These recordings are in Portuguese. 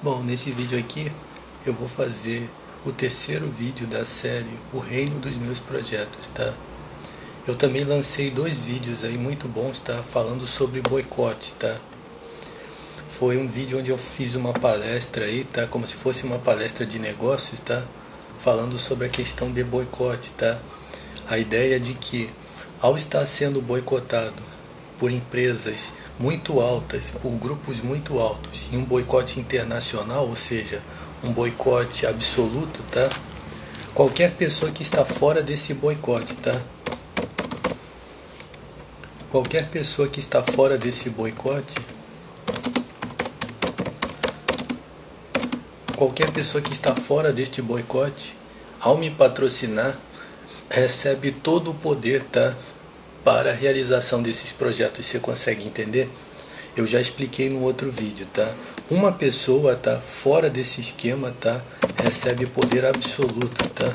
Bom, nesse vídeo aqui eu vou fazer o terceiro vídeo da série O Reino dos Meus Projetos, tá? Eu também lancei dois vídeos aí muito bons, tá? Falando sobre boicote, tá? Foi um vídeo onde eu fiz uma palestra aí, tá? Como se fosse uma palestra de negócios, tá? Falando sobre a questão de boicote, tá? A ideia de que ao estar sendo boicotado por empresas muito altas, por grupos muito altos, em um boicote internacional, ou seja, um boicote absoluto, tá? Qualquer pessoa que está fora desse boicote, tá? Qualquer pessoa que está fora desse boicote, qualquer pessoa que está fora deste boicote, ao me patrocinar, recebe todo o poder, tá? Para a realização desses projetos. Você consegue entender? Eu já expliquei no outro vídeo, tá? Uma pessoa, tá, fora desse esquema, tá, recebe poder absoluto, tá,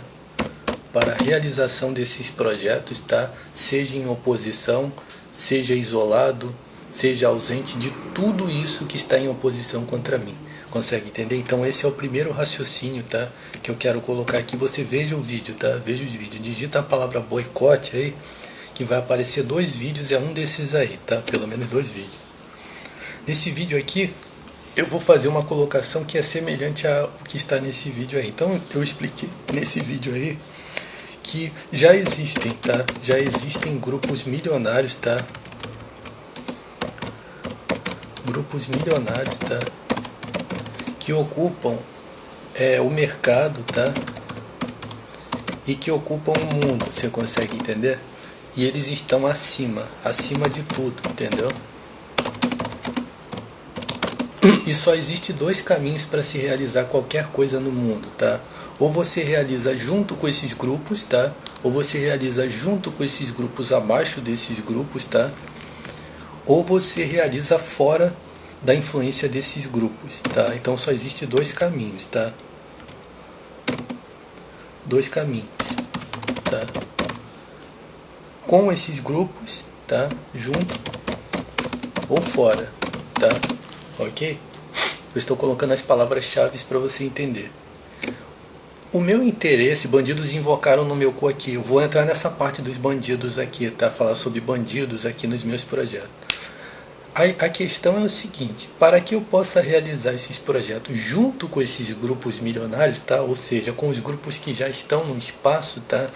para a realização desses projetos, tá, seja em oposição, seja isolado, seja ausente de tudo isso que está em oposição contra mim. Consegue entender? Então esse é o primeiro raciocínio, tá, que eu quero colocar aqui. Você veja o vídeo, tá? Veja os vídeos. Digita a palavra boicote aí, que vai aparecer dois vídeos, é um desses aí, tá? Pelo menos dois vídeos. Nesse vídeo aqui, eu vou fazer uma colocação que é semelhante ao que está nesse vídeo aí. Então, eu expliquei nesse vídeo aí que já existem, tá? Já existem grupos milionários, tá? Grupos milionários, tá? Que ocupam o mercado, tá? E que ocupam o mundo, você consegue entender? E eles estão acima de tudo, entendeu? E só existe dois caminhos para se realizar qualquer coisa no mundo, tá? Ou você realiza junto com esses grupos, tá? Ou você realiza junto com esses grupos, abaixo desses grupos, tá? Ou você realiza fora da influência desses grupos, tá? Então só existe dois caminhos, tá? Dois caminhos, tá? Com esses grupos, tá? Junto ou fora, tá? Ok? Eu estou colocando as palavras-chave para você entender. O meu interesse, bandidos invocaram no meu cu aqui. Eu vou entrar nessa parte dos bandidos aqui, tá? Falar sobre bandidos aqui nos meus projetos. A questão é o seguinte: para que eu possa realizar esses projetos junto com esses grupos milionários, tá? Ou seja, com os grupos que já estão no espaço, tá?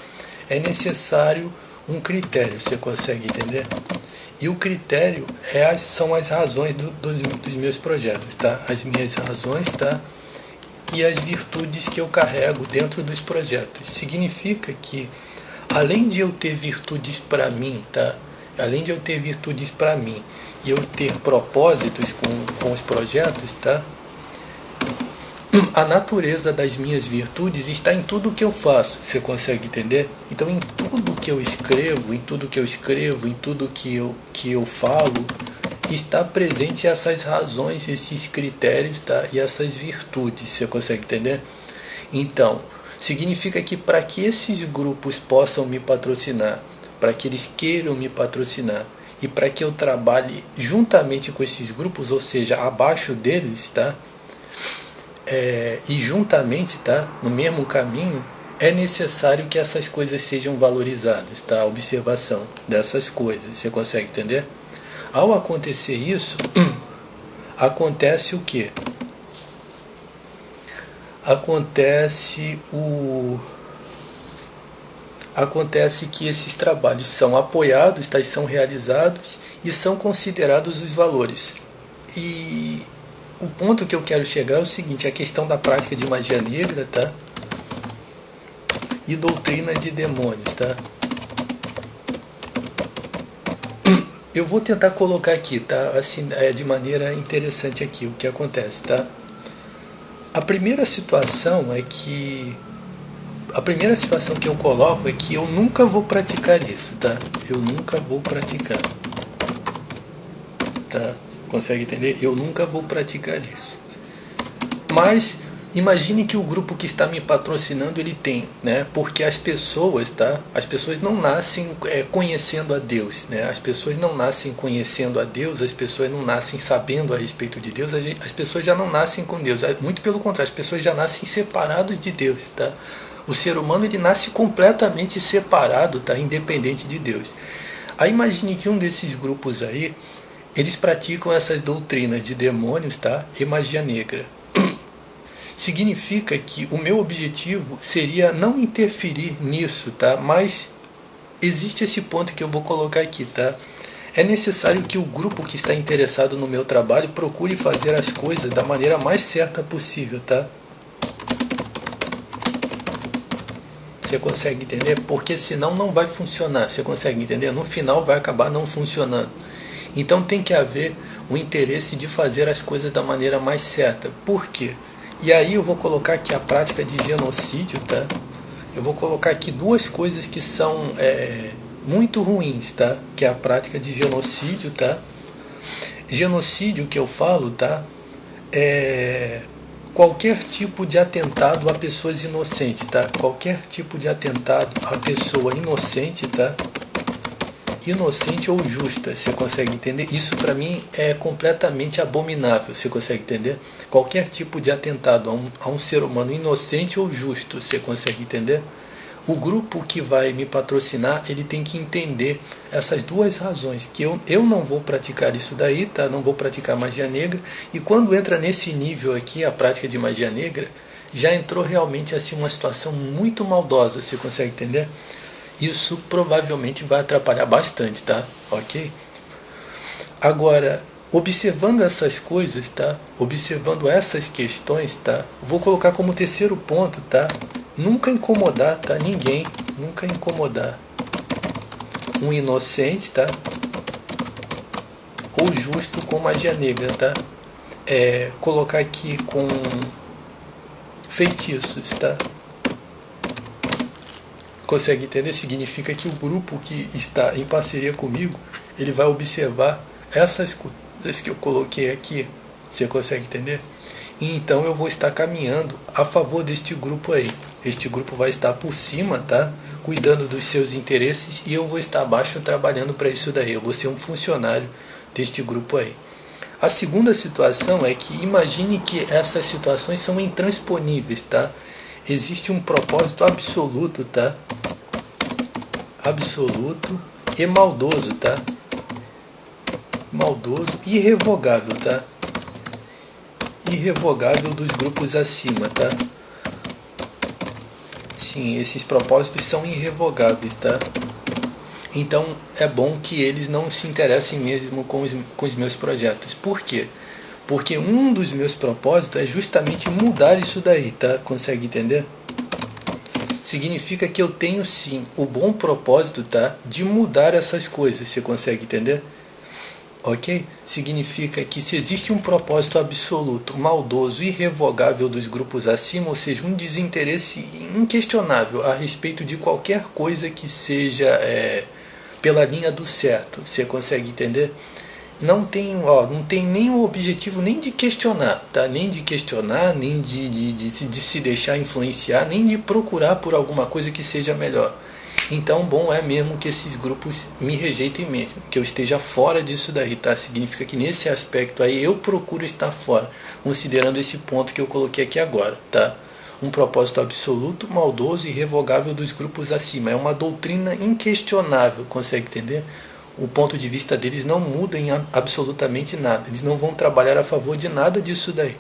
É necessário um critério, você consegue entender? E o critério são as razões dos meus projetos, tá? As minhas razões, tá? E as virtudes que eu carrego dentro dos projetos. Significa que, além de eu ter virtudes para mim, tá? Além de eu ter virtudes para mim e eu ter propósitos com os projetos, tá? A natureza das minhas virtudes está em tudo que eu faço, você consegue entender? Então, em tudo que eu escrevo, em tudo que eu falo, está presente essas razões, esses critérios, tá? E essas virtudes, você consegue entender? Então, significa que para que esses grupos possam me patrocinar, para que eles queiram me patrocinar e para que eu trabalhe juntamente com esses grupos, ou seja, abaixo deles, tá? E juntamente, tá, no mesmo caminho, é necessário que essas coisas sejam valorizadas, tá? A observação dessas coisas, você consegue entender? Ao acontecer isso, acontece o quê? Acontece que esses trabalhos são apoiados, tá? São realizados e são considerados os valores. E o ponto que eu quero chegar é o seguinte: a questão da prática de magia negra, tá? E doutrina de demônios, tá? Eu vou tentar colocar aqui, tá? Assim, de maneira interessante aqui o que acontece, tá? A primeira situação que eu coloco é que eu nunca vou praticar isso, tá? Eu nunca vou praticar, tá? Consegue entender? Eu nunca vou praticar isso. Mas Imagine que o grupo que está me patrocinando ele tem, né? Porque as pessoas, tá? As pessoas não nascem conhecendo a Deus, né? As pessoas não nascem conhecendo a Deus, as pessoas não nascem sabendo a respeito de Deus, as pessoas já não nascem com Deus. Muito pelo contrário, as pessoas já nascem separados de Deus, tá? O ser humano ele nasce completamente separado, tá? Independente de Deus. Aí imagine que um desses grupos aí, eles praticam essas doutrinas de demônios, tá? E magia negra. Significa que o meu objetivo seria não interferir nisso, tá? Mas existe esse ponto que eu vou colocar aqui, tá? É necessário que o grupo que está interessado no meu trabalho procure fazer as coisas da maneira mais certa possível, tá? Você consegue entender? Porque senão não vai funcionar. Você consegue entender? No final vai acabar não funcionando. Então tem que haver o interesse de fazer as coisas da maneira mais certa. Por quê? E aí eu vou colocar aqui a prática de genocídio, tá? Eu vou colocar aqui duas coisas que são muito ruins, tá? Que é a prática de genocídio, tá? Genocídio que eu falo, tá? É qualquer tipo de atentado a pessoas inocentes, tá? Qualquer tipo de atentado a pessoa inocente, tá? Inocente ou justa, você consegue entender? Isso para mim é completamente abominável, você consegue entender? Qualquer tipo de atentado a um ser humano inocente ou justo, você consegue entender? O grupo que vai me patrocinar, ele tem que entender essas duas razões, que eu não vou praticar isso daí, tá? Não vou praticar magia negra, e quando entra nesse nível aqui, a prática de magia negra, já entrou realmente assim uma situação muito maldosa, você consegue entender? Isso provavelmente vai atrapalhar bastante, tá? Ok? Agora, observando essas coisas, tá? Observando essas questões, tá? Vou colocar como terceiro ponto, tá? Nunca incomodar, tá? Ninguém, nunca incomodar um inocente, tá? Ou justo com magia negra, tá? Colocar aqui com feitiços, tá? Consegue entender? Significa que o grupo que está em parceria comigo, ele vai observar essas coisas que eu coloquei aqui. Você consegue entender? E então eu vou estar caminhando a favor deste grupo aí. Este grupo vai estar por cima, tá? Cuidando dos seus interesses, e eu vou estar abaixo trabalhando para isso daí. Eu vou ser um funcionário deste grupo aí. A segunda situação é que imagine que essas situações são intransponíveis, tá? Existe um propósito absoluto, tá? Absoluto e maldoso, tá? Maldoso e irrevogável, tá? Irrevogável dos grupos acima, tá? Sim, esses propósitos são irrevogáveis, tá? Então é bom que eles não se interessem mesmo com os meus projetos. Por quê? Porque um dos meus propósitos é justamente mudar isso daí, tá? Consegue entender? Significa que eu tenho sim o bom propósito, tá? De mudar essas coisas, você consegue entender? Ok? Significa que se existe um propósito absoluto, maldoso, irrevogável dos grupos acima, ou seja, um desinteresse inquestionável a respeito de qualquer coisa que seja pela linha do certo, você consegue entender? Não tem nenhum objetivo nem de questionar, tá? Nem de questionar, nem de se deixar influenciar, nem de procurar por alguma coisa que seja melhor. Então, bom é mesmo que esses grupos me rejeitem mesmo, que eu esteja fora disso daí, tá? Significa que nesse aspecto aí eu procuro estar fora, considerando esse ponto que eu coloquei aqui agora, tá? Um propósito absoluto, maldoso e irrevogável dos grupos acima. É uma doutrina inquestionável, consegue entender? O ponto de vista deles não muda em absolutamente nada. Eles não vão trabalhar a favor de nada disso daí.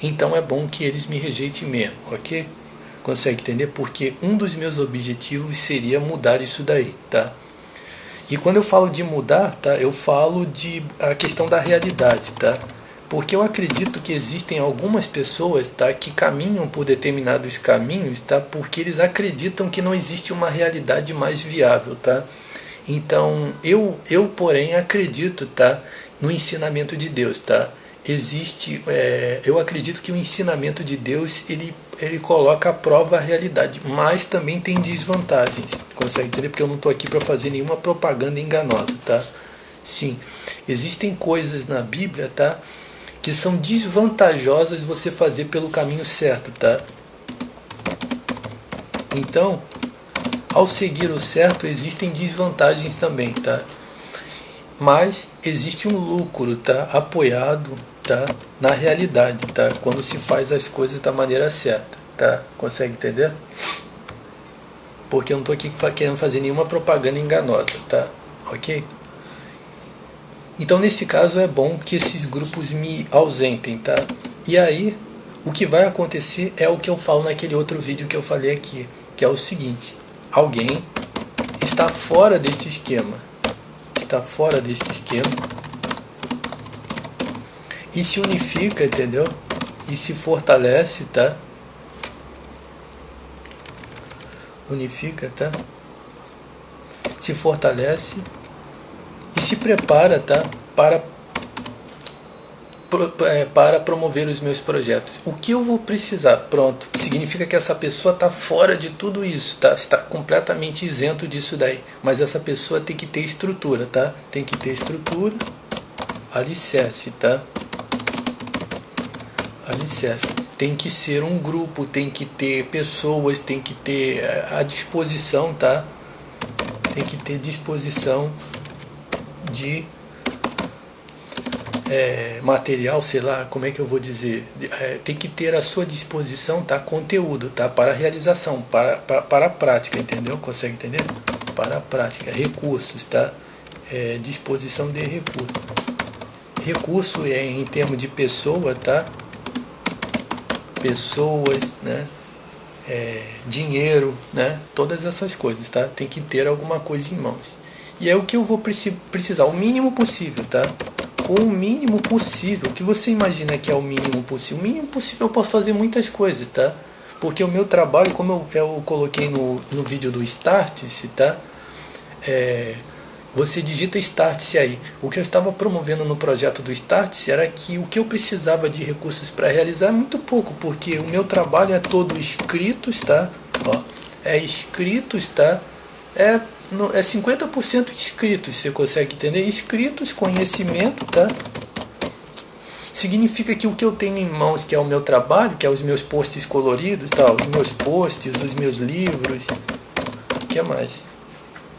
Então é bom que eles me rejeitem mesmo, ok? Consegue entender? Porque um dos meus objetivos seria mudar isso daí, tá? E quando eu falo de mudar, tá? Eu falo de a questão da realidade, tá? Porque eu acredito que existem algumas pessoas, tá, que caminham por determinados caminhos, tá? Porque eles acreditam que não existe uma realidade mais viável, tá? Então, eu porém acredito, tá, no ensinamento de Deus, tá? Eu acredito que o ensinamento de Deus, ele coloca à prova a realidade, mas também tem desvantagens, consegue entender? Porque eu não estou aqui para fazer nenhuma propaganda enganosa, tá? Sim, existem coisas na Bíblia, tá, que são desvantajosas você fazer pelo caminho certo, tá? Então, ao seguir o certo, existem desvantagens também, tá? Mas existe um lucro, tá? Apoiado, tá? Na realidade, tá? Quando se faz as coisas da maneira certa, tá? Consegue entender? Porque eu não estou aqui querendo fazer nenhuma propaganda enganosa, tá? Ok? Então, nesse caso, é bom que esses grupos me ausentem, tá? E aí, o que vai acontecer é o que eu falo naquele outro vídeo que eu falei aqui, que é o seguinte: alguém está fora deste esquema, e se unifica, entendeu? E se fortalece, tá? Unifica, tá? Se fortalece e se prepara, tá? Para promover os meus projetos. O que eu vou precisar? Pronto. Significa que essa pessoa está fora de tudo isso, tá? Está completamente isento disso daí. Mas essa pessoa tem que ter estrutura, tá? Tem que ter estrutura, alicerce, tá? Alicerce. Tem que ser um grupo, tem que ter pessoas, tem que ter a disposição, tá? Tem que ter disposição de material, sei lá, como é que eu vou dizer, tem que ter à sua disposição, tá, conteúdo, tá, para a realização, para a prática, entendeu? Consegue entender? Para a prática, recursos, tá, disposição de recursos. Recurso é em termos de pessoa, tá, pessoas, né, dinheiro, né, todas essas coisas, tá, tem que ter alguma coisa em mãos. E é o que eu vou precisar, o mínimo possível, tá? Com o mínimo possível. O que você imagina que é o mínimo possível? O mínimo possível eu posso fazer muitas coisas, tá? Porque o meu trabalho, como eu coloquei no vídeo do Start-se, tá? Você digita Start-se aí. O que eu estava promovendo no projeto do Start-se era que o que eu precisava de recursos para realizar é muito pouco, porque o meu trabalho é todo escritos, tá? Ó, escritos, tá? É 50% inscritos, você consegue entender? Inscritos, conhecimento, tá? Significa que o que eu tenho em mãos, que é o meu trabalho, que é os meus posts coloridos, tá? Os meus posts, os meus livros, o que mais?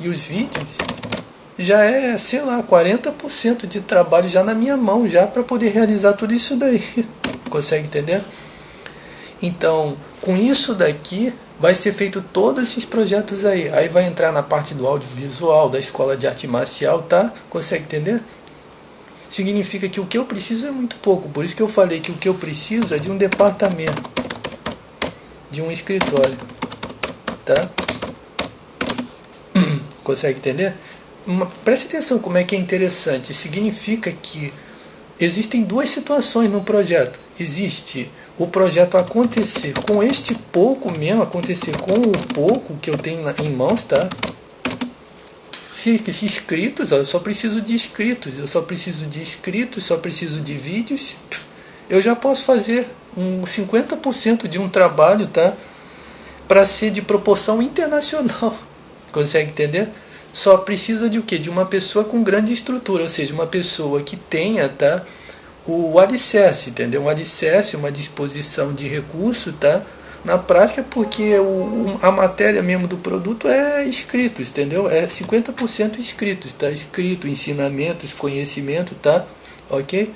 E os vídeos, já é, sei lá, 40% de trabalho já na minha mão, já para poder realizar tudo isso daí. Consegue entender? Então, com isso daqui, vai ser feito todos esses projetos aí. Aí vai entrar na parte do audiovisual, da escola de arte marcial, tá? Consegue entender? Significa que o que eu preciso é muito pouco. Por isso que eu falei que o que eu preciso é de um departamento, de um escritório, tá? Consegue entender? Preste atenção como é que é interessante. Significa que existem duas situações no projeto. Existe o projeto acontecer com este pouco mesmo, acontecer com o pouco que eu tenho em mãos, tá? Se inscritos, eu só preciso de inscritos, só preciso de vídeos, eu já posso fazer 50% de um trabalho, tá? Para ser de proporção internacional. Consegue entender? Só precisa de o quê? De uma pessoa com grande estrutura, ou seja, uma pessoa que tenha, tá? O alicerce, entendeu? Um alicerce, uma disposição de recurso, tá? Na prática, porque a matéria mesmo do produto é escritos, entendeu? É 50% escritos, tá? Escrito, ensinamentos, conhecimento, tá? Ok?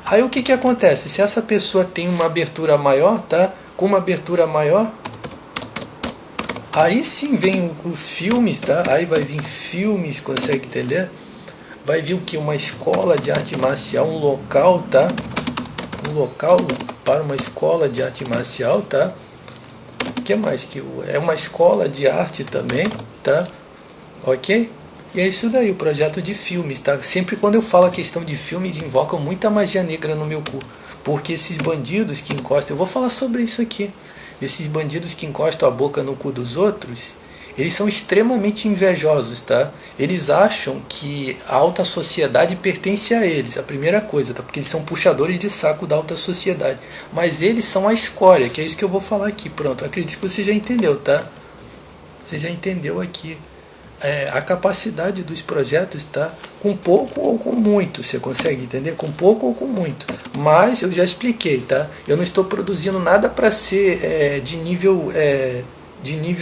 Aí o que acontece? Se essa pessoa tem uma abertura maior, tá? Com uma abertura maior, aí sim vem os filmes, tá? Aí vai vir filmes, consegue entender? Vai vir o que? Uma escola de arte marcial, um local, tá? Um local para uma escola de arte marcial, tá? O que mais? É uma escola de arte também, tá? Ok? E é isso daí, o projeto de filmes, tá? Sempre quando eu falo a questão de filmes, invocam muita magia negra no meu cu. Porque esses bandidos que encostam, eu vou falar sobre isso aqui. Esses bandidos que encostam a boca no cu dos outros, eles são extremamente invejosos, tá? Eles acham que a alta sociedade pertence a eles, a primeira coisa, tá? Porque eles são puxadores de saco da alta sociedade. Mas eles são a escória, que é isso que eu vou falar aqui. Pronto, acredito que você já entendeu, tá? Você já entendeu aqui a capacidade dos projetos, tá? Com pouco ou com muito, você consegue entender? Com pouco ou com muito. Mas eu já expliquei, tá? Eu não estou produzindo nada para ser de nível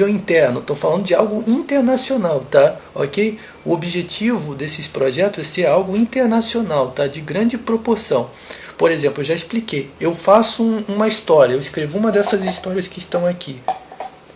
interno, estou falando de algo internacional, tá? Ok? O objetivo desses projetos é ser algo internacional, tá? De grande proporção. Por exemplo, eu já expliquei, eu faço uma história, eu escrevo uma dessas histórias que estão aqui.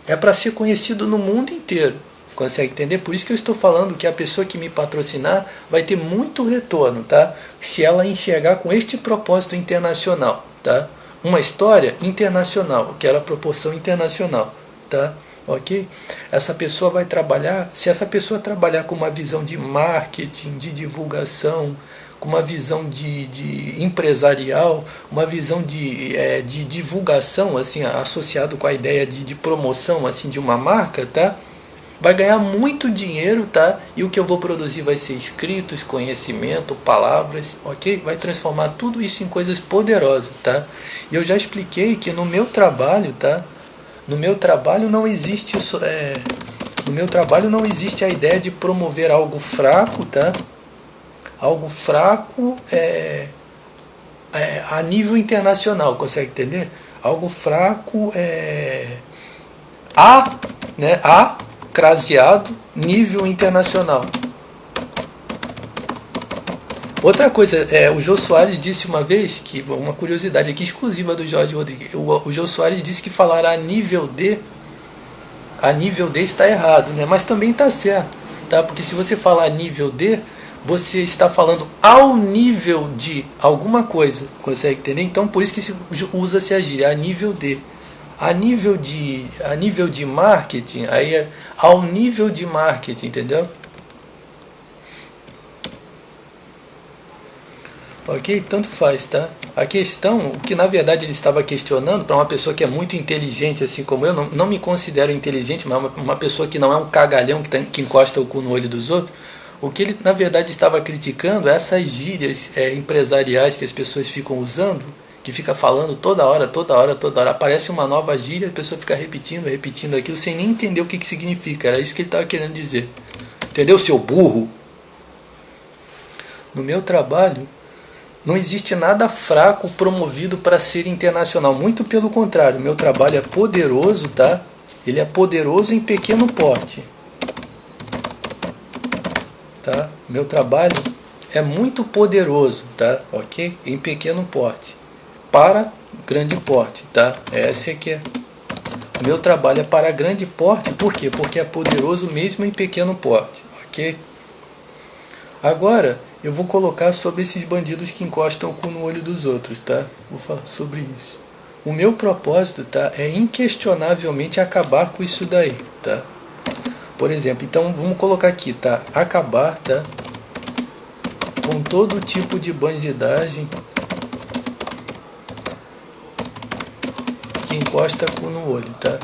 É para ser conhecido no mundo inteiro. Consegue entender? Por isso que eu estou falando que a pessoa que me patrocinar vai ter muito retorno, tá? Se ela enxergar com este propósito internacional, tá? Uma história internacional, que era a proporção internacional, tá? Ok? Essa pessoa vai trabalhar, se essa pessoa trabalhar com uma visão de marketing, de divulgação, com uma visão de empresarial, uma visão de divulgação, assim, associado com a ideia de promoção, assim, de uma marca, tá? Vai ganhar muito dinheiro, tá? E o que eu vou produzir vai ser escritos, conhecimento, palavras, ok? Vai transformar tudo isso em coisas poderosas, tá? E eu já expliquei que no meu trabalho, tá? No meu trabalho não existe no meu trabalho não existe a ideia de promover algo fraco, tá? Algo fraco a nível internacional, consegue entender? Algo fraco craseado nível internacional. Outra coisa, o Jô Soares disse uma vez, que uma curiosidade aqui exclusiva do Jorge Rodrigues, o Jô Soares disse que falar a nível D está errado, né? Mas também está certo, tá? Porque se você falar a nível D, você está falando ao nível de alguma coisa, consegue entender? Então por isso que usa-se a gíria, a nível D. A nível de marketing, aí é ao nível de marketing, entendeu? Ok? Tanto faz, tá? A questão, o que na verdade ele estava questionando, para uma pessoa que é muito inteligente, assim como eu, não me considero inteligente, mas uma pessoa que não é um cagalhão que encosta o cu no olho dos outros, o que ele na verdade estava criticando é essas gírias empresariais que as pessoas ficam usando, que fica falando toda hora, aparece uma nova gíria, a pessoa fica repetindo aquilo sem nem entender o que significa. Era isso que ele estava querendo dizer. Entendeu, seu burro? No meu trabalho, não existe nada fraco promovido para ser internacional. Muito pelo contrário, meu trabalho é poderoso, tá? Ele é poderoso em pequeno porte. Tá? Meu trabalho é muito poderoso, tá? Ok? Em pequeno porte. Para grande porte, tá? Essa aqui é. Meu trabalho é para grande porte, por quê? Porque é poderoso mesmo em pequeno porte, ok? Agora eu vou colocar sobre esses bandidos que encostam o cu no olho dos outros, tá? Vou falar sobre isso. O meu propósito, tá? É inquestionavelmente acabar com isso daí, tá? Por exemplo, então vamos colocar aqui, tá? Acabar, tá? Com todo tipo de bandidagem que encosta cu no olho, tá?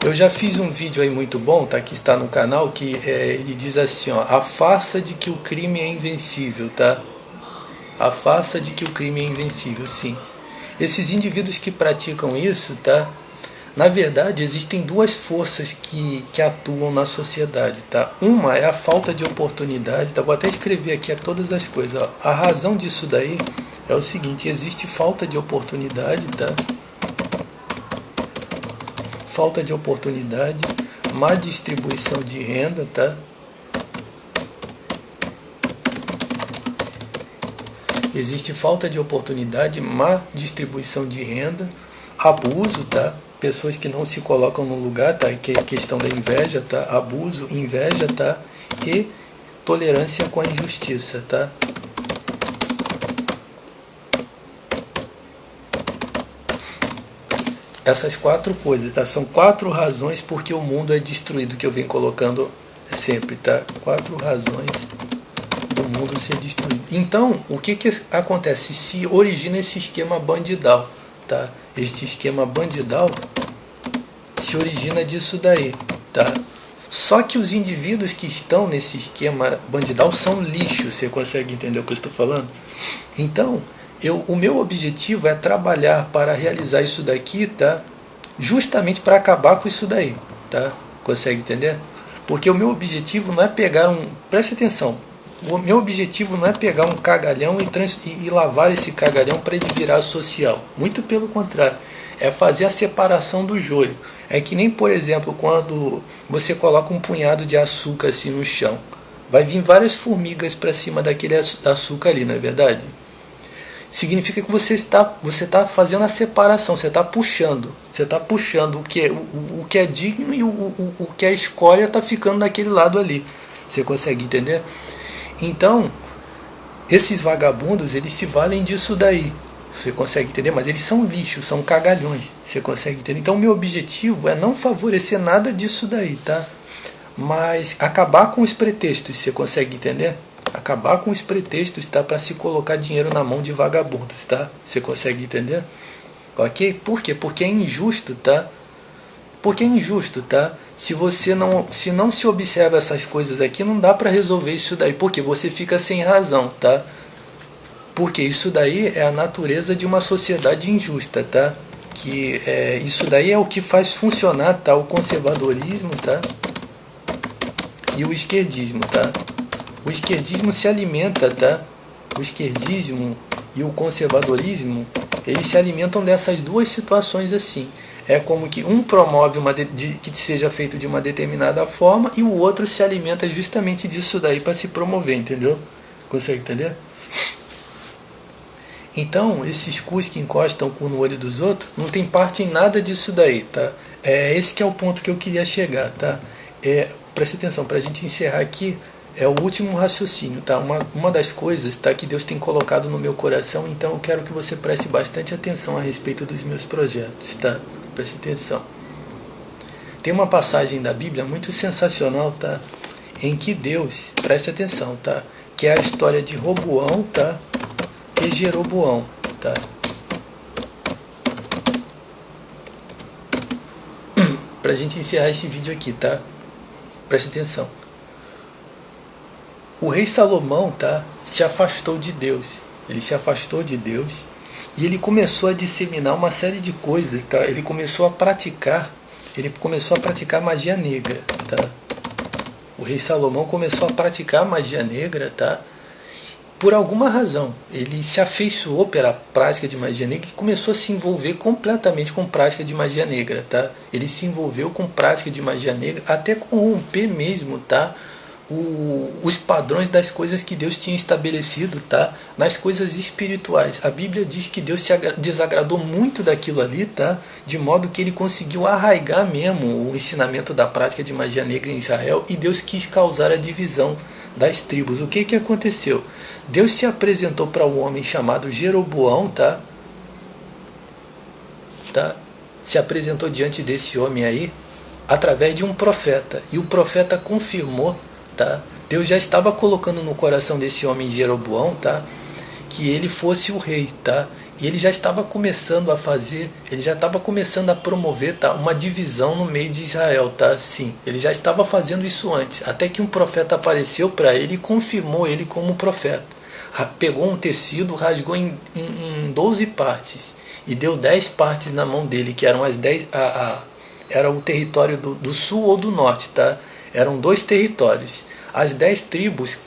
Eu já fiz um vídeo aí muito bom, tá? Que está no canal, que ele diz assim, ó, a farsa de que o crime é invencível, tá? A farsa de que o crime é invencível, sim. Esses indivíduos que praticam isso, tá? Na verdade, existem duas forças que atuam na sociedade, tá? Uma é a falta de oportunidade, tá? Vou até escrever aqui todas as coisas, ó. A razão disso daí é o seguinte, existe falta de oportunidade, tá? Falta de oportunidade, má distribuição de renda, tá? Existe falta de oportunidade, má distribuição de renda, abuso, tá? Pessoas que não se colocam no lugar, tá? Que é a questão da inveja, tá? Abuso, inveja, tá? E tolerância com a injustiça, tá? Essas quatro coisas, tá? São 4 razões porque o mundo é destruído, que eu venho colocando sempre, tá? 4 razões do mundo ser destruído. Então, o que acontece? Se origina esse esquema bandidal, tá? Este esquema bandidal se origina disso daí, tá? Só que os indivíduos que estão nesse esquema bandidal são lixo, você consegue entender o que eu estou falando? Então, o meu objetivo é trabalhar para realizar isso daqui, tá? Justamente para acabar com isso daí, tá? Consegue entender? Porque o meu objetivo não é pegar preste atenção, o meu objetivo não é pegar um cagalhão e lavar esse cagalhão para ele virar social. Muito pelo contrário, é fazer a separação do joio. É que nem, por exemplo, quando você coloca um punhado de açúcar assim no chão. Vai vir várias formigas para cima daquele açúcar ali, não é verdade? Significa que você está fazendo a separação, você está puxando o que é digno e o que é escória está ficando daquele lado ali. Você consegue entender? Então, esses vagabundos, eles se valem disso daí. Você consegue entender? Mas eles são lixos, são cagalhões. Você consegue entender? Então, meu objetivo é não favorecer nada disso daí, tá? Mas acabar com os pretextos. Você consegue entender? Acabar com os pretextos, tá? Para se colocar dinheiro na mão de vagabundos, tá? Você consegue entender? Ok? Por quê? Porque é injusto, tá? Porque é injusto, tá? Se não se observa essas coisas aqui, não dá para resolver isso daí. Porque você fica sem razão, tá? Porque isso daí é a natureza de uma sociedade injusta, tá? Isso daí é o que faz funcionar, tá? O conservadorismo, tá? E o esquerdismo, tá? O esquerdismo se alimenta, tá? O esquerdismo e o conservadorismo, eles se alimentam dessas duas situações assim. É como que um promove que seja feito de uma determinada forma e o outro se alimenta justamente disso daí para se promover, entendeu? Consegue entender? Então, esses cus que encostam o cu no olho dos outros não tem parte em nada disso daí, tá? Esse que é o ponto que eu queria chegar, tá? Preste atenção, para a gente encerrar aqui, é o último raciocínio, tá? Uma das coisas, tá, que Deus tem colocado no meu coração, então eu quero que você preste bastante atenção a respeito dos meus projetos, tá? Preste atenção. Tem uma passagem da Bíblia muito sensacional, tá? Em que Deus, preste atenção, tá? Que é a história de Roboão, tá? E Jeroboão, tá? Pra gente encerrar esse vídeo aqui, tá? Preste atenção. O rei Salomão, tá, se afastou de Deus. Ele se afastou de Deus e ele começou a disseminar uma série de coisas, tá? Ele começou a praticar magia negra, tá? O rei Salomão começou a praticar magia negra, tá? Por alguma razão. Ele se afeiçoou pela prática de magia negra e começou a se envolver completamente com prática de magia negra, tá? Ele se envolveu com prática de magia negra até corromper mesmo, tá? Os padrões das coisas que Deus tinha estabelecido, tá? Nas coisas espirituais. A Bíblia diz que Deus se desagradou muito daquilo ali, tá? De modo que ele conseguiu arraigar mesmo o ensinamento da prática de magia negra em Israel e Deus quis causar a divisão das tribos. O que aconteceu? Deus se apresentou para um homem chamado Jeroboão, tá? Se apresentou diante desse homem aí através de um profeta. E o profeta confirmou, tá? Deus já estava colocando no coração desse homem Jeroboão, tá? Que ele fosse o rei, tá? E ele já estava começando a fazer, ele já estava começando a promover, tá? Uma divisão no meio de Israel, tá? Sim, ele já estava fazendo isso antes, até que um profeta apareceu para ele e confirmou ele como profeta. Pegou um tecido, rasgou em 12 partes e deu 10 partes na mão dele, que eram as 10, era o território do sul ou do norte, tá? Eram 2 territórios. As 10 tribos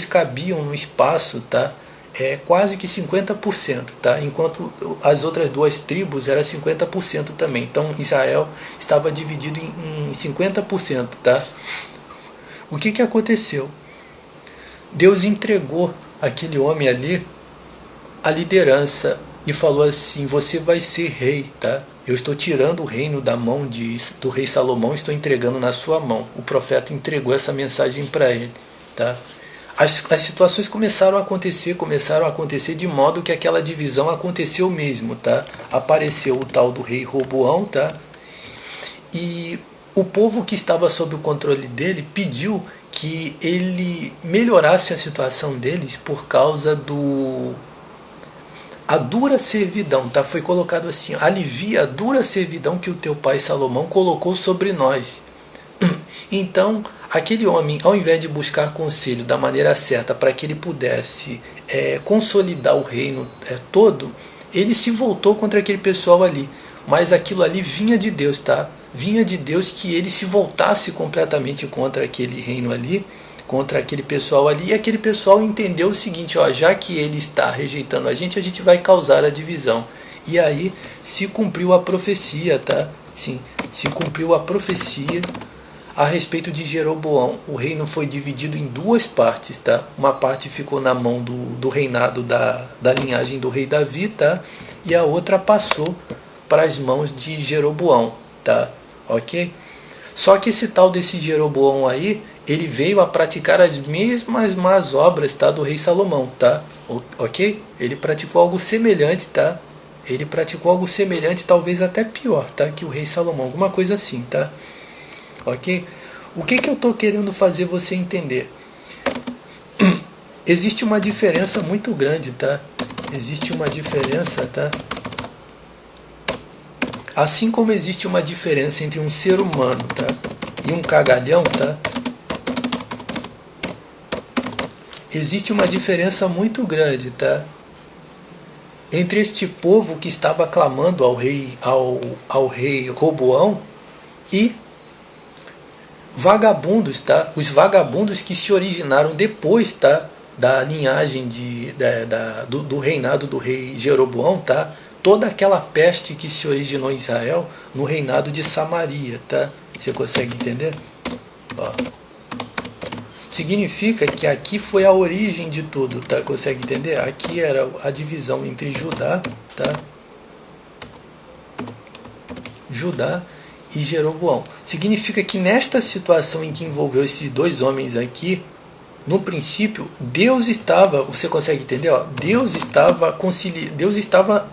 cabiam no espaço, tá? Quase que 50%, tá? Enquanto as outras 2 tribos eram 50% também. Então Israel estava dividido em 50%, tá? O que aconteceu? Deus entregou aquele homem ali a liderança e falou assim: você vai ser rei, tá? Eu estou tirando o reino da mão do rei Salomão e estou entregando na sua mão. O profeta entregou essa mensagem para ele, tá? As situações começaram a acontecer de modo que aquela divisão aconteceu mesmo, tá? Apareceu o tal do rei Roboão, tá? E o povo que estava sob o controle dele pediu que ele melhorasse a situação deles por causa a dura servidão, tá? Foi colocado assim: alivia a dura servidão que o teu pai Salomão colocou sobre nós. Então, aquele homem, ao invés de buscar conselho da maneira certa para que ele pudesse consolidar o reino todo, ele se voltou contra aquele pessoal ali. Mas aquilo ali vinha de Deus, tá? vinha de Deus que ele se voltasse completamente contra aquele reino ali, contra aquele pessoal ali, e aquele pessoal entendeu o seguinte, ó, já que ele está rejeitando a gente vai causar a divisão. E aí se cumpriu a profecia, tá? Sim, se cumpriu a profecia a respeito de Jeroboão. O reino foi dividido em duas partes, tá? Uma parte ficou na mão do reinado da linhagem do rei Davi, tá? E a outra passou para as mãos de Jeroboão, tá? Ok? Só que esse tal desse Jeroboão aí, ele veio a praticar as mesmas más obras, tá, do rei Salomão, tá? Ok? Ele praticou algo semelhante, tá? Ele praticou algo semelhante, talvez até pior, tá? Que o rei Salomão, alguma coisa assim, tá? Ok? O que eu estou querendo fazer você entender? Existe uma diferença muito grande, tá? Existe uma diferença, tá? Assim como existe uma diferença entre um ser humano, tá? E um cagalhão, tá? Existe uma diferença muito grande, tá? Entre este povo que estava clamando ao rei Roboão e vagabundos, tá? Os vagabundos que se originaram depois, tá? Da linhagem do reinado do rei Jeroboão, tá? Toda aquela peste que se originou em Israel no reinado de Samaria, tá? Você consegue entender? Ó. Significa que aqui foi a origem de tudo, tá? Consegue entender? Aqui era a divisão entre Judá, tá? Judá e Jeroboão. Significa que nesta situação em que envolveu esses dois homens aqui, no princípio, Deus estava, você consegue entender? Ó, Deus estava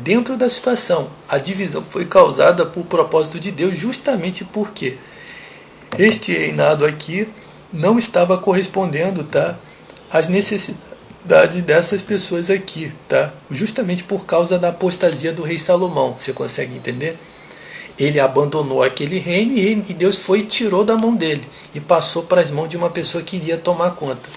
dentro da situação. A divisão foi causada por propósito de Deus, justamente porque este reinado aqui não estava correspondendo, tá, às necessidades dessas pessoas aqui, tá? Justamente por causa da apostasia do rei Salomão. Você consegue entender? Ele abandonou aquele reino e Deus foi e tirou da mão dele e passou para as mãos de uma pessoa que iria tomar conta.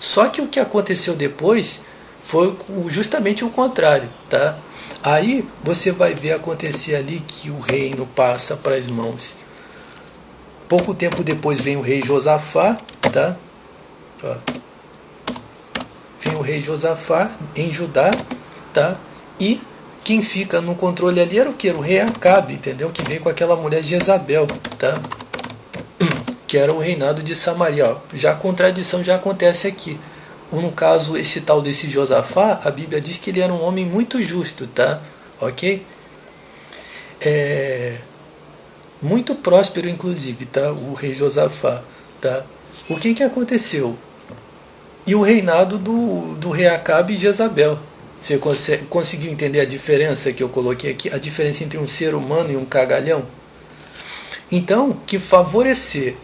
Só que o que aconteceu depois foi justamente o contrário, tá? Aí você vai ver acontecer ali que o reino passa para as mãos. Pouco tempo depois vem o rei Josafá, tá? Ó. Vem o rei Josafá em Judá, tá? E quem fica no controle ali era o que? Era o rei Acabe, entendeu? Que veio com aquela mulher Jezabel, tá? Que era o reinado de Samaria. Ó. Já a contradição já acontece aqui. No caso, esse tal desse Josafá, a Bíblia diz que ele era um homem muito justo, tá? Ok? Muito próspero, inclusive, tá? O rei Josafá, tá? O que aconteceu? E o reinado do rei Acabe e Jezabel. Você conseguiu entender a diferença que eu coloquei aqui? A diferença entre um ser humano e um cagalhão? Então, que favorecer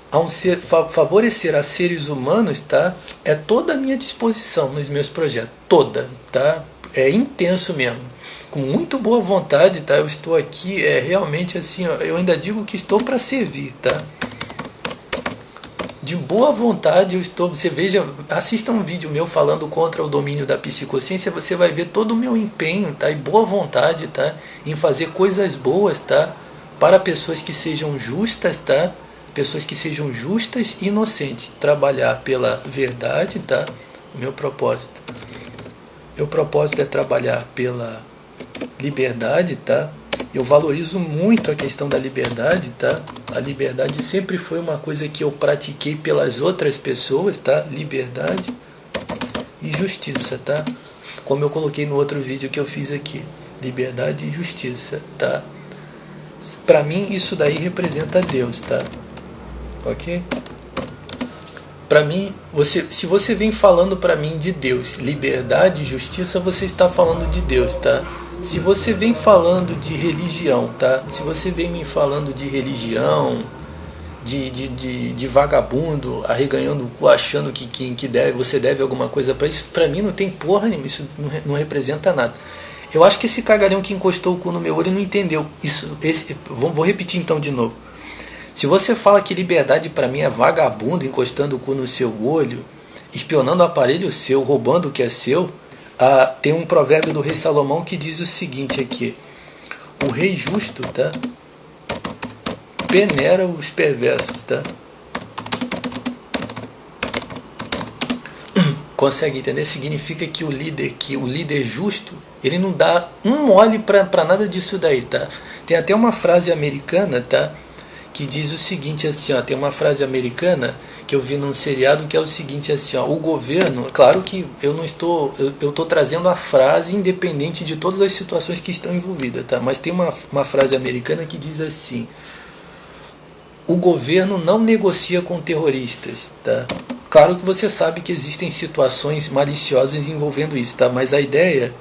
a seres humanos, tá? É toda a minha disposição nos meus projetos. Toda, tá? É intenso mesmo. Com muito boa vontade, tá? Eu estou aqui, realmente assim, ó, eu ainda digo que estou para servir, tá? De boa vontade eu estou. Você veja, assista um vídeo meu falando contra o domínio da psicociência, você vai ver todo o meu empenho, tá? E boa vontade, tá? Em fazer coisas boas, tá? Para pessoas que sejam justas, tá? Pessoas que sejam justas e inocentes. Trabalhar pela verdade, tá? Meu propósito. Meu propósito é trabalhar pela liberdade, tá? Eu valorizo muito a questão da liberdade, tá? A liberdade sempre foi uma coisa que eu pratiquei pelas outras pessoas, tá? Liberdade e justiça, tá? Como eu coloquei no outro vídeo que eu fiz aqui. Liberdade e justiça, tá? Para mim isso daí representa Deus, tá? Ok? Para mim, se você vem falando para mim de Deus, liberdade e justiça, você está falando de Deus, tá? Se você vem falando de religião, tá? Se você vem me falando de religião, de vagabundo, arreganhando o cu, achando que você deve alguma coisa para isso, para mim não tem porra nenhuma, isso não representa nada. Eu acho que esse cagalhão que encostou o cu no meu olho não entendeu. Vou repetir então de novo. Se você fala que liberdade para mim é vagabundo encostando o cu no seu olho, espionando o aparelho seu, roubando o que é seu, tem um provérbio do rei Salomão que diz o seguinte aqui: o rei justo, tá? peneira os perversos, tá? Consegue entender? Significa que o líder justo, ele não dá um mole para nada disso daí, tá? Tem até uma frase americana, tá? Que diz o seguinte assim, ó, tem uma frase americana que eu vi num seriado que é o seguinte assim, ó, o governo, claro que eu tô trazendo a frase independente de todas as situações que estão envolvidas, tá? Mas tem uma frase americana que diz assim: o governo não negocia com terroristas, tá? Claro que você sabe que existem situações maliciosas envolvendo isso, tá? Mas a ideia,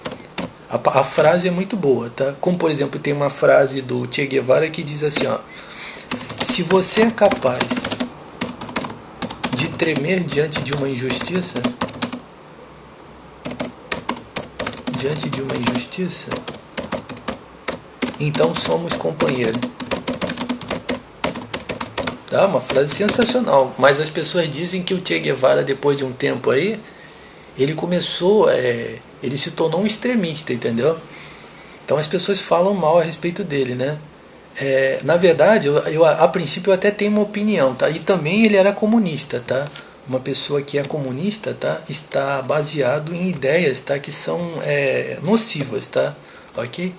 a frase é muito boa, tá? Como por exemplo tem uma frase do Che Guevara que diz assim, ó: se você é capaz de tremer diante de uma injustiça, então somos companheiros. Tá? Uma frase sensacional. Mas as pessoas dizem que o Che Guevara, depois de um tempo aí, ele começou, ele se tornou um extremista, entendeu? Então as pessoas falam mal a respeito dele, né? Na verdade, a princípio eu até tenho uma opinião, tá? E também ele era comunista, tá? Uma pessoa que é comunista, tá? Está baseado em ideias, tá? Que são nocivas, tá? Ok?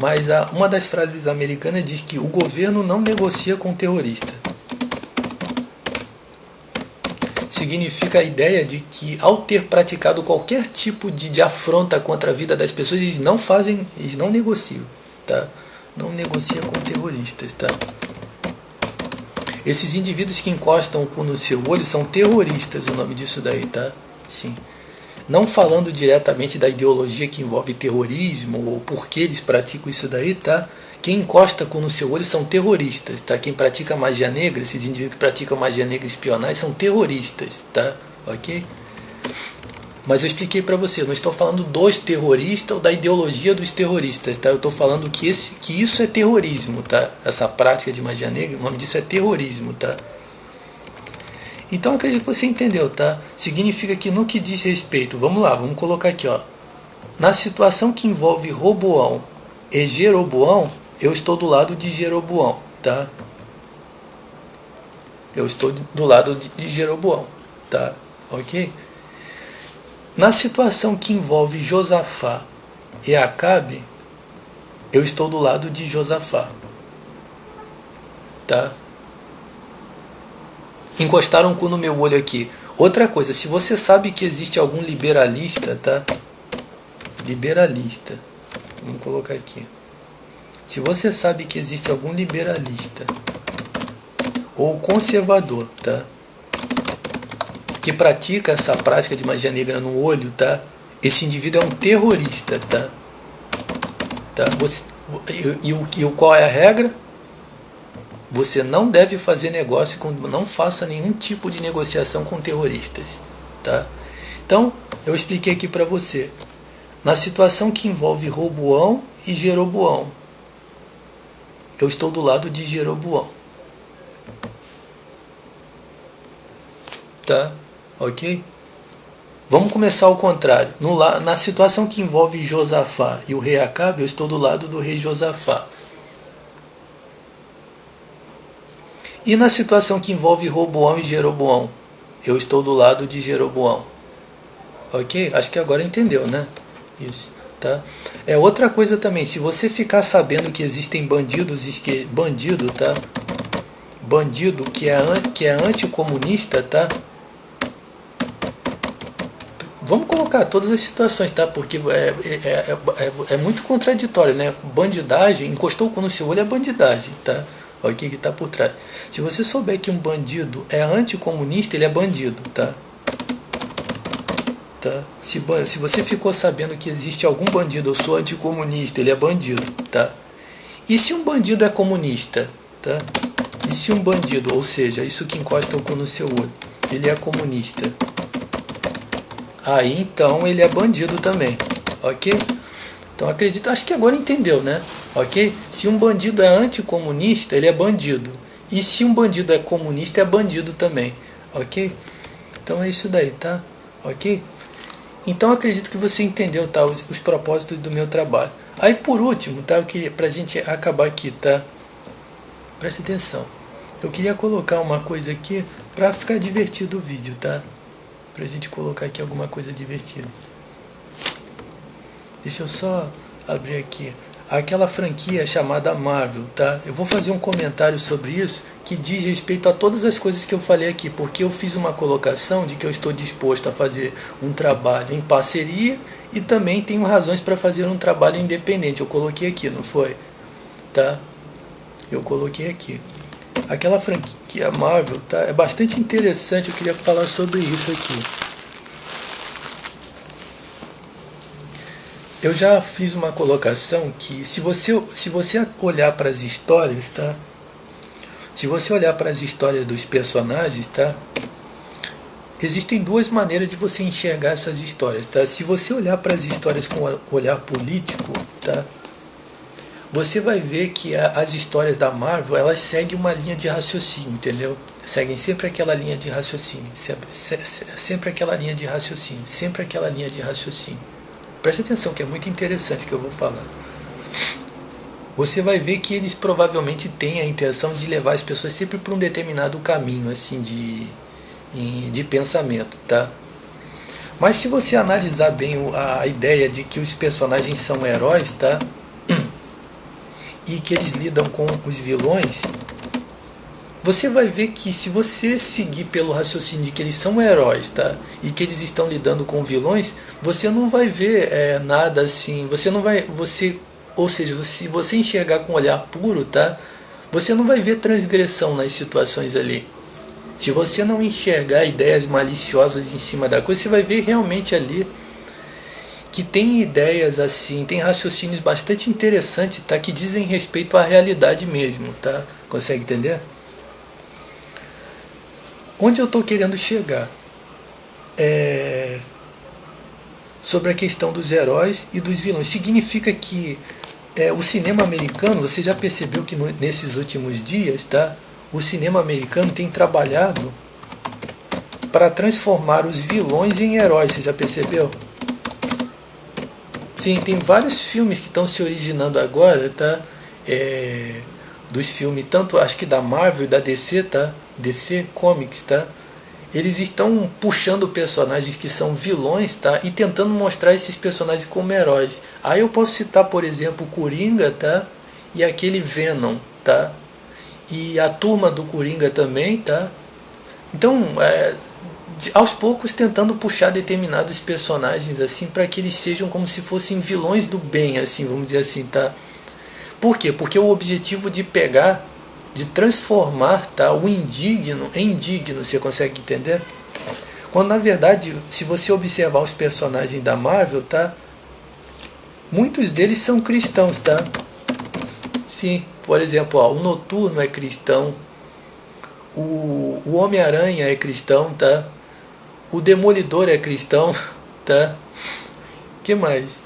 Mas uma das frases americanas diz que o governo não negocia com terrorista. Significa a ideia de que ao ter praticado qualquer tipo de afronta contra a vida das pessoas, eles não negociam, tá? Não negocia com terroristas, tá? Esses indivíduos que encostam o cu no seu olho são terroristas, o nome disso daí, tá? Sim. Não falando diretamente da ideologia que envolve terrorismo ou por que eles praticam isso daí, tá? Quem encosta com no seu olho são terroristas, tá? Quem pratica magia negra, esses indivíduos que praticam magia negra e espionagem são terroristas, tá? Ok? Mas eu expliquei para você, eu não estou falando dos terroristas ou da ideologia dos terroristas, tá? Eu estou falando que isso é terrorismo, tá? Essa prática de magia negra, o nome disso é terrorismo, tá? Então acredito que você entendeu, tá? Significa que no que diz respeito, vamos lá, vamos colocar aqui, ó. Na situação que envolve Roboão e Jeroboão, eu estou do lado de Jeroboão, tá? Eu estou do lado de Jeroboão, tá? Ok? Na situação que envolve Josafá e Acabe, eu estou do lado de Josafá, tá? Encostaram o cu no meu olho aqui. Outra coisa, se você sabe que existe algum liberalista, tá? Liberalista. Vamos colocar aqui. Se você sabe que existe algum liberalista ou conservador, tá? Que pratica essa prática de magia negra no olho, tá? Esse indivíduo é um terrorista, tá? Tá? Qual é a regra? Você não deve fazer negócio não faça nenhum tipo de negociação com terroristas, tá? Então, eu expliquei aqui para você. Na situação que envolve Roboão e Jeroboão, eu estou do lado de Jeroboão, tá? Ok? Vamos começar ao contrário. Na situação que envolve Josafá e o rei Acabe, eu estou do lado do rei Josafá. E na situação que envolve Roboão e Jeroboão, eu estou do lado de Jeroboão. Ok? Acho que agora entendeu, né? Isso, tá? Outra coisa também, se você ficar sabendo que existem bandidos, bandido, tá? Bandido que é anticomunista, tá? Vamos colocar todas as situações, tá? Porque é muito contraditório, né? Bandidagem, encostou o cu no seu olho é bandidagem, tá? Olha o que está por trás. Se você souber que um bandido é anticomunista, ele é bandido, tá? Tá? Se você ficou sabendo que existe algum bandido, eu sou anticomunista, ele é bandido, tá? E se um bandido é comunista, tá? E se um bandido, ou seja, isso que encosta o cu no seu olho, ele é comunista, aí então ele é bandido também, ok? Então acredito, acho que agora entendeu, né? Ok? Se um bandido é anticomunista, ele é bandido. E se um bandido é comunista, é bandido também, ok? Então é isso daí, tá? Ok? Então acredito que você entendeu, tá? Os propósitos do meu trabalho. Aí por último, tá? Eu queria, pra gente acabar aqui, tá? Preste atenção. Eu queria colocar uma coisa aqui para ficar divertido o vídeo, tá? Pra gente colocar aqui alguma coisa divertida. Deixa eu só abrir aqui. Aquela franquia chamada Marvel, tá? Eu vou fazer um comentário sobre isso que diz respeito a todas as coisas que eu falei aqui, porque eu fiz uma colocação de que eu estou disposto a fazer um trabalho em parceria e também tenho razões para fazer um trabalho independente. Eu coloquei aqui, não foi? Tá? Eu coloquei aqui. Aquela franquia Marvel, tá? É bastante interessante, eu queria falar sobre isso aqui. Eu já fiz uma colocação que se você olhar para as histórias, tá? Se você olhar para as histórias dos personagens, tá? Existem duas maneiras de você enxergar essas histórias, tá? Se você olhar para as histórias com olhar político, tá? Você vai ver que as histórias da Marvel, elas seguem uma linha de raciocínio, entendeu? Seguem sempre aquela linha de raciocínio, sempre aquela linha de raciocínio, sempre aquela linha de raciocínio. Preste atenção que é muito interessante o que eu vou falar. Você vai ver que eles provavelmente têm a intenção de levar as pessoas sempre para um determinado caminho assim de pensamento, tá? Mas se você analisar bem a ideia de que os personagens são heróis, tá? E que eles lidam com os vilões, você vai ver que se você seguir pelo raciocínio de que eles são heróis, tá? E que eles estão lidando com vilões, você não vai ver nada assim, ou seja, se você enxergar com um olhar puro, tá? Você não vai ver transgressão nas situações ali. Se você não enxergar ideias maliciosas em cima da coisa, você vai ver realmente ali que tem ideias assim, tem raciocínios bastante interessantes, tá? Que dizem respeito à realidade mesmo, tá? Consegue entender? Onde eu estou querendo chegar sobre a questão dos heróis e dos vilões. Significa que o cinema americano, você já percebeu que nesses últimos dias, tá? O cinema americano tem trabalhado para transformar os vilões em heróis, você já percebeu? Sim, tem vários filmes que estão se originando agora, tá? Dos filmes, tanto acho que da Marvel e da DC, tá? DC Comics, tá? Eles estão puxando personagens que são vilões, tá? E tentando mostrar esses personagens como heróis. Aí eu posso citar, por exemplo, o Coringa, tá? E aquele Venom, tá? E a turma do Coringa também, tá? Então, aos poucos tentando puxar determinados personagens assim para que eles sejam como se fossem vilões do bem, assim, vamos dizer assim, tá? Por quê? Porque o objetivo de transformar, tá, o indigno em digno, você consegue entender? Quando na verdade, se você observar os personagens da Marvel, tá? Muitos deles são cristãos, tá? Sim, por exemplo, o Noturno é cristão, o Homem-Aranha é cristão, tá? O Demolidor é cristão, tá? Que mais?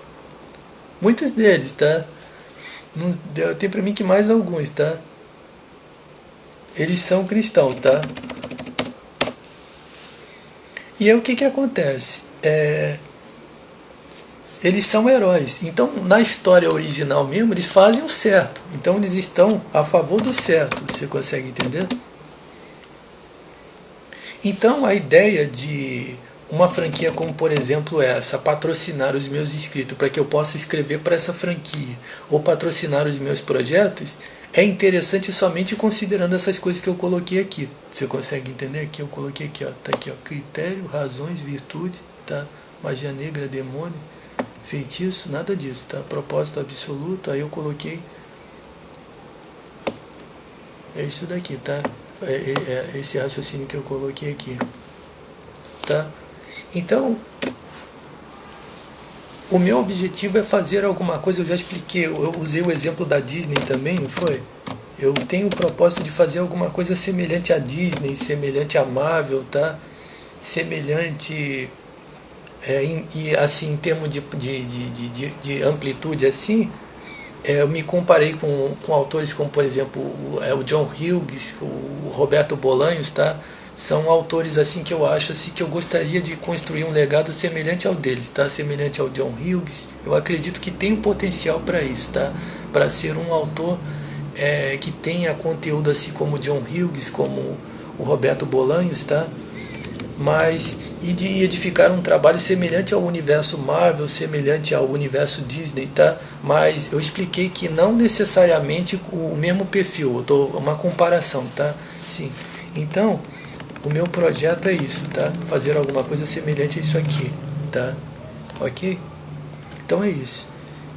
Muitos deles, tá? Tem pra mim que mais alguns, tá? Eles são cristãos, tá? E aí o que acontece? Eles são heróis. Então, na história original mesmo, eles fazem o certo. Então, eles estão a favor do certo. Você consegue entender? Então, a ideia de uma franquia como, por exemplo, essa, patrocinar os meus inscritos para que eu possa escrever para essa franquia, ou patrocinar os meus projetos, é interessante somente considerando essas coisas que eu coloquei aqui. Você consegue entender? Aqui eu coloquei aqui, ó, tá aqui, ó, critério, razões, virtude, tá? Magia negra, demônio, feitiço, nada disso, tá? Propósito absoluto, aí eu coloquei isso daqui, tá? Esse raciocínio que eu coloquei aqui, tá? Então, o meu objetivo é fazer alguma coisa. Eu já expliquei, eu usei o exemplo da Disney também, não foi? Eu tenho o propósito de fazer alguma coisa semelhante à Disney, semelhante à Marvel, tá? Semelhante e assim, em termos de amplitude, assim, eu me comparei com autores como, por exemplo, o John Hughes, o Roberto Bolanhos, tá? São autores assim que eu acho assim, que eu gostaria de construir um legado semelhante ao deles, tá? Semelhante ao John Hughes. Eu acredito que tem um potencial para isso, tá? Para ser um autor que tenha conteúdo assim como o John Hughes, como o Roberto Bolanhos, tá? Mas e de edificar um trabalho semelhante ao universo Marvel, semelhante ao universo Disney, tá? Mas eu expliquei que não necessariamente o mesmo perfil, uma comparação, tá? Sim. Então, o meu projeto é isso, tá? Fazer alguma coisa semelhante a isso aqui, tá? Ok? Então é isso.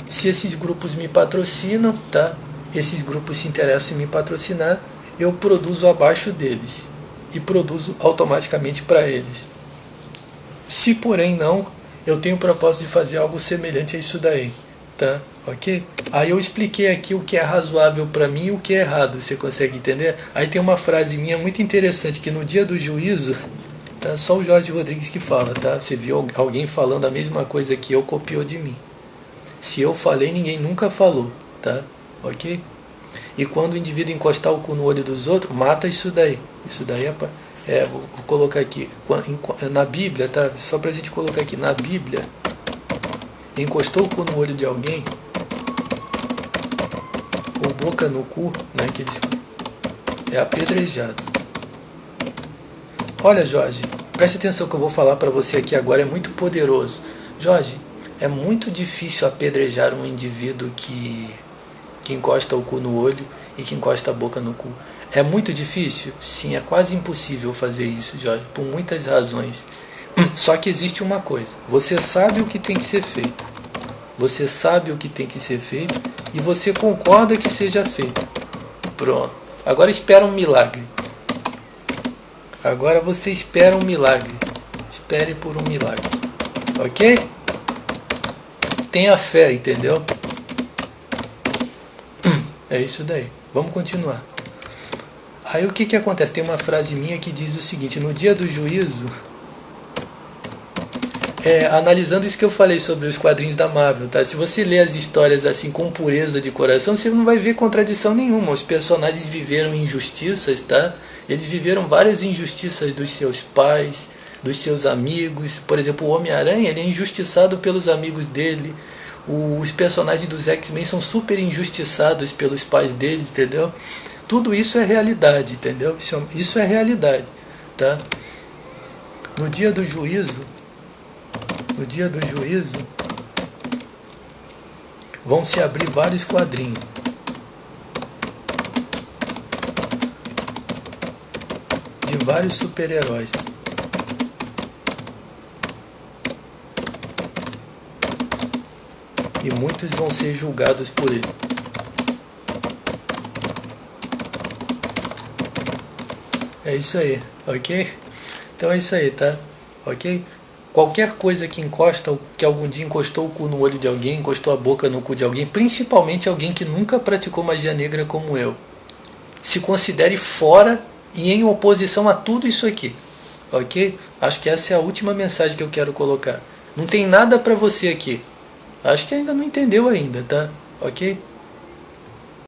Se esses grupos me patrocinam, tá? Esses grupos se interessam em me patrocinar, eu produzo abaixo deles e produzo automaticamente para eles. Se porém não, eu tenho o propósito de fazer algo semelhante a isso daí, tá? Ok? Aí eu expliquei aqui o que é razoável para mim e o que é errado, você consegue entender? Aí tem uma frase minha muito interessante, que no dia do juízo, tá? Só o Jorge Rodrigues que fala, tá? Você viu alguém falando a mesma coisa que eu, copiou de mim. Se eu falei, ninguém nunca falou, tá? Ok? E quando o indivíduo encostar o cu no olho dos outros, mata isso daí. Isso daí vou colocar aqui, na Bíblia, tá? Só pra gente colocar aqui, na Bíblia, encostou o cu no olho de alguém, ou boca no cu, né? É apedrejado. Olha, Jorge, preste atenção que eu vou falar para você aqui agora, é muito poderoso. Jorge, é muito difícil apedrejar um indivíduo que encosta o cu no olho e que encosta a boca no cu. É muito difícil? Sim, é quase impossível fazer isso, Jorge, por muitas razões. Só que existe uma coisa, você sabe o que tem que ser feito. Você sabe o que tem que ser feito e você concorda que seja feito. Pronto. Agora espera um milagre. Agora você espera um milagre. Espere por um milagre. Ok? Tenha fé, entendeu? É isso daí. Vamos continuar. Aí o que acontece? Tem uma frase minha que diz o seguinte: no dia do juízo, analisando isso que eu falei sobre os quadrinhos da Marvel, tá? Se você lê as histórias assim com pureza de coração, você não vai ver contradição nenhuma. Os personagens viveram injustiças, tá? Eles viveram várias injustiças dos seus pais, dos seus amigos. Por exemplo, o Homem-Aranha, ele é injustiçado pelos amigos dele. Os personagens dos X-Men são super injustiçados pelos pais deles, entendeu? Tudo isso é realidade, entendeu? Isso é realidade, tá? No dia do juízo, vão se abrir vários quadrinhos. De vários super-heróis. E muitos vão ser julgados por ele. É isso aí, ok? Então é isso aí, tá? Ok? Qualquer coisa que algum dia encostou o cu no olho de alguém, encostou a boca no cu de alguém, principalmente alguém que nunca praticou magia negra como eu, se considere fora e em oposição a tudo isso aqui, ok? Acho que essa é a última mensagem que eu quero colocar. Não tem nada pra você aqui. Acho que ainda não entendeu ainda, tá? Ok?